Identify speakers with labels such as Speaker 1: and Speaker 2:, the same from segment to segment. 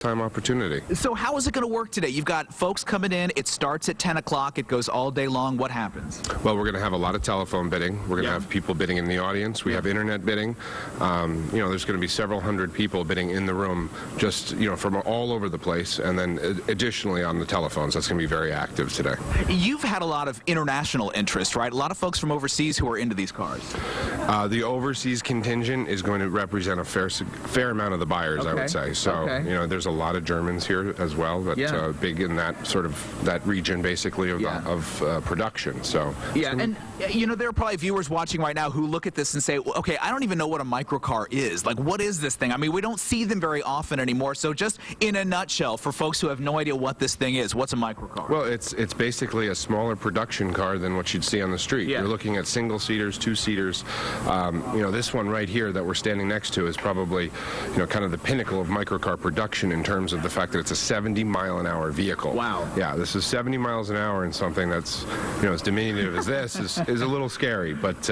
Speaker 1: time opportunity.
Speaker 2: So how is it going to work today? You've got folks coming in. It starts at 10 o'clock. It goes all day long. What happens?
Speaker 1: Well, we're going to have a lot of telephone bidding. We're going to have people bidding in the audience. We have internet bidding. There's going to be several hundred people bidding in the room, just, from all over the place. And then additionally on the telephones, that's going to be very active today.
Speaker 2: You've had a lot of international interest, right? A lot of folks from overseas who are into these cars.
Speaker 1: The overseas contingent is going to represent a fair amount of the buyers, I would say. So, there's a lot of Germans here as well that big in that sort of that region, basically, of production. So
Speaker 2: and there are probably viewers watching right now who look at this and say, well, okay, I don't even know what a microcar is. Like, what is this thing? I mean, we don't see them very often anymore. So just in a nutshell, for folks who have no idea what this thing is, what's a microcar?
Speaker 1: Well, it's basically a smaller production car than what you'd see on the street. You're looking at single-seaters, two-seaters. This one right here that we're standing next to is probably, kind of the pinnacle of microcar production in terms of the fact that it's a 70-mile-an-hour vehicle.
Speaker 2: Wow.
Speaker 1: Yeah, this is 70 miles an hour, and something that's, as diminutive as this is a little scary. But,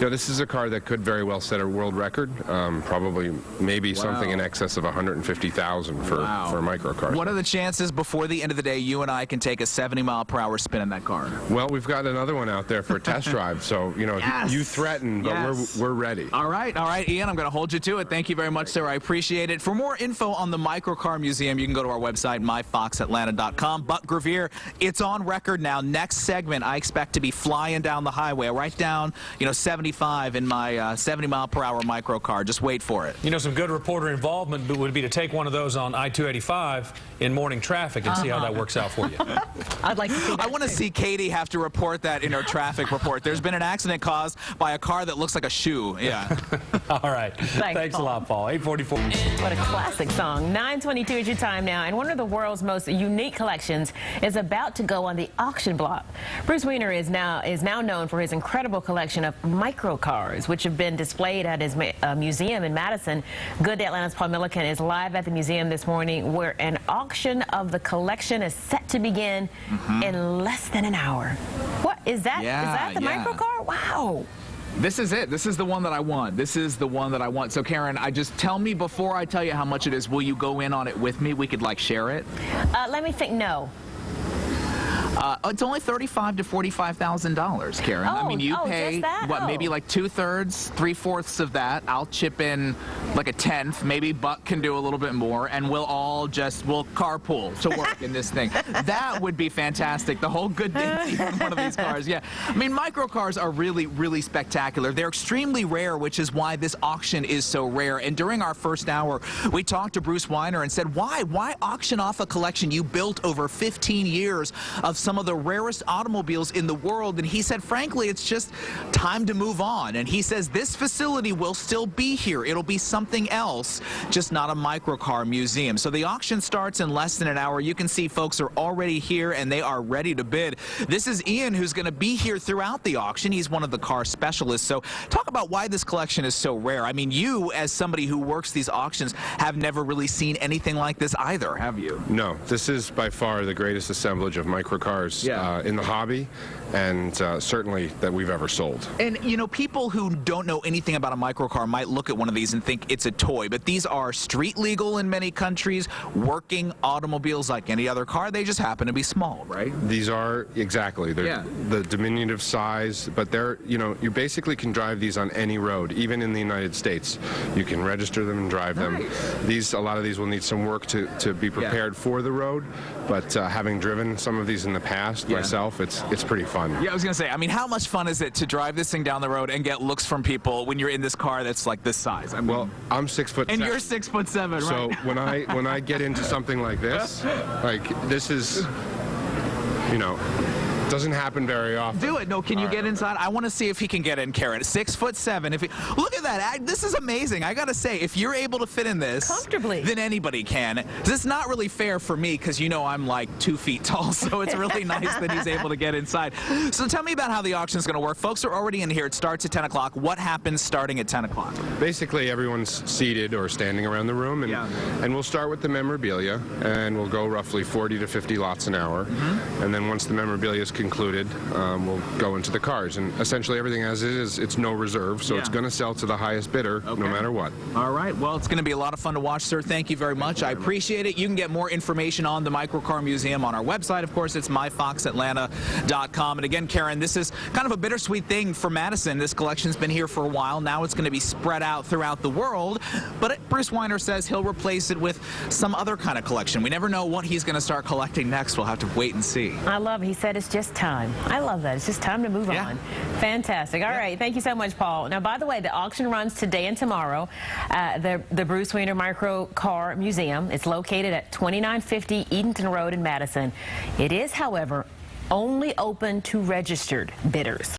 Speaker 1: this is a car that could very well set a world record, probably maybe something in excess of 150,000 for a microcar.
Speaker 2: What are the chances before the end of the day you and I can take a 70-mile-per-hour spin in that car?
Speaker 1: Well, we've got another one out there for a test drive, so, you threaten, but we're ready.
Speaker 2: All right, Ian, I'm going to hold you to it. Thank you very much, sir. I appreciate it. For more info on the Microcar Museum, you can go to our website, myfoxatlanta.com. Buck Gravier, it's on record now. Next segment, I expect to be flying down the highway. I write down, 75 in my 70-mile-per-hour microcar. Just wait for it.
Speaker 3: Some good reporter involvement would be to take one of those on I-285 in morning traffic and see how that works out for you.
Speaker 4: I'd like to see that.
Speaker 2: I want to see Katie have to report that in her traffic report. There's been an accident caused by a car that looks like a shoe. Yeah.
Speaker 3: All right. Thanks a lot, Paul. 844.
Speaker 4: What a classic song. 9:22 is your time now, and one of the world's most unique collections is about to go on the auction block. Bruce Weiner is now known for his incredible collection of microcars, which have been displayed at his museum in Madison. Good Day Atlanta's Paul Milliken is live at the museum this morning, where an auction of the collection is set to begin in less than an hour. What is that? Is that the microcar? Wow.
Speaker 2: This is it. This is the one that I want. This is the one that I want. So, Karen, just tell me before I tell you how much it is. Will you go in on it with me? We could, share it?
Speaker 4: Let me think. No.
Speaker 2: It's only $35,000 to $45,000, Karen. I mean, you pay, maybe like 2/3, 3/4 of that. I'll chip in like a 1/10. Maybe Buck can do a little bit more, and we'll all we'll carpool to work in this thing. That would be fantastic. The whole Good Day team on one of these cars. Yeah. I mean, microcars are really, really spectacular. They're extremely rare, which is why this auction is so rare. And during our first hour, we talked to Bruce Weiner and said, why auction off a collection you built over 15 years of some of the rarest automobiles in the world? And he said, frankly, it's just time to move on. And he says this facility will still be here. It'll be something else, just not a microcar museum. So the auction starts in less than an hour. You can see folks are already here and they are ready to bid. This is Ian, who's going to be here throughout the auction. He's one of the car specialists. So talk about why this collection is so rare. I mean, you, as somebody who works these auctions, have never really seen anything like this either, have you?
Speaker 1: No, this is by far the greatest assemblage of microcars in the hobby, and certainly that we've ever sold.
Speaker 2: And, people who don't know anything about a microcar might look at one of these and think it's a toy, but these are street legal in many countries, working automobiles like any other car. They just happen to be small, right?
Speaker 1: These are, exactly. They're the diminutive size, but they're, you basically can drive these on any road, even in the United States. You can register them and drive them. A lot of these will need some work to be prepared for the road, but having driven some of these in the past myself, it's pretty fun.
Speaker 2: Yeah, I was going to say, I mean, how much fun is it to drive this thing down the road and get looks from people when you're in this car that's like this size? I mean,
Speaker 1: well, I'm 6'7".
Speaker 2: And you're 6'7", right?
Speaker 1: So when I get into something like this, this is, doesn't happen very often.
Speaker 2: Do it. No, can you get inside? I want to see if he can get in, Karen. 6'7". If he, look at that. This is amazing. I got to say, if you're able to fit in this
Speaker 4: comfortably,
Speaker 2: then anybody can. This is not really fair for me because I'm like 2 feet tall, so it's really nice that he's able to get inside. So tell me about how the auction is going to work. Folks are already in here. It starts at 10 o'clock. What happens starting at 10 o'clock?
Speaker 1: Basically, everyone's seated or standing around the room, and we'll start with the memorabilia, and we'll go roughly 40 to 50 lots an hour. And then once the memorabilia is work included will go into the cars. And essentially everything as it is, it's no reserve, so it's going to sell to the highest bidder no matter what.
Speaker 2: All right. Well, it's going to be a lot of fun to watch, sir. Thank you very much. I appreciate it. You can get more information on the Microcar Museum on our website. Of course, it's myfoxatlanta.com. And again, Karen, this is kind of a bittersweet thing for Madison. This collection's been here for a while. Now it's going to be spread out throughout the world. But Bruce Weiner says he'll replace it with some other kind of collection. We never know what he's going to start collecting next. We'll have to wait and see.
Speaker 4: I love it. He said it's just time. I love that. It's just time to move on. Fantastic. All right. Thank you so much, Paul. Now, by the way, the auction runs today and tomorrow at the Bruce Weiner Microcar Museum. It's located at 2950 Edenton Road in Madison. It is, however, only open to registered bidders.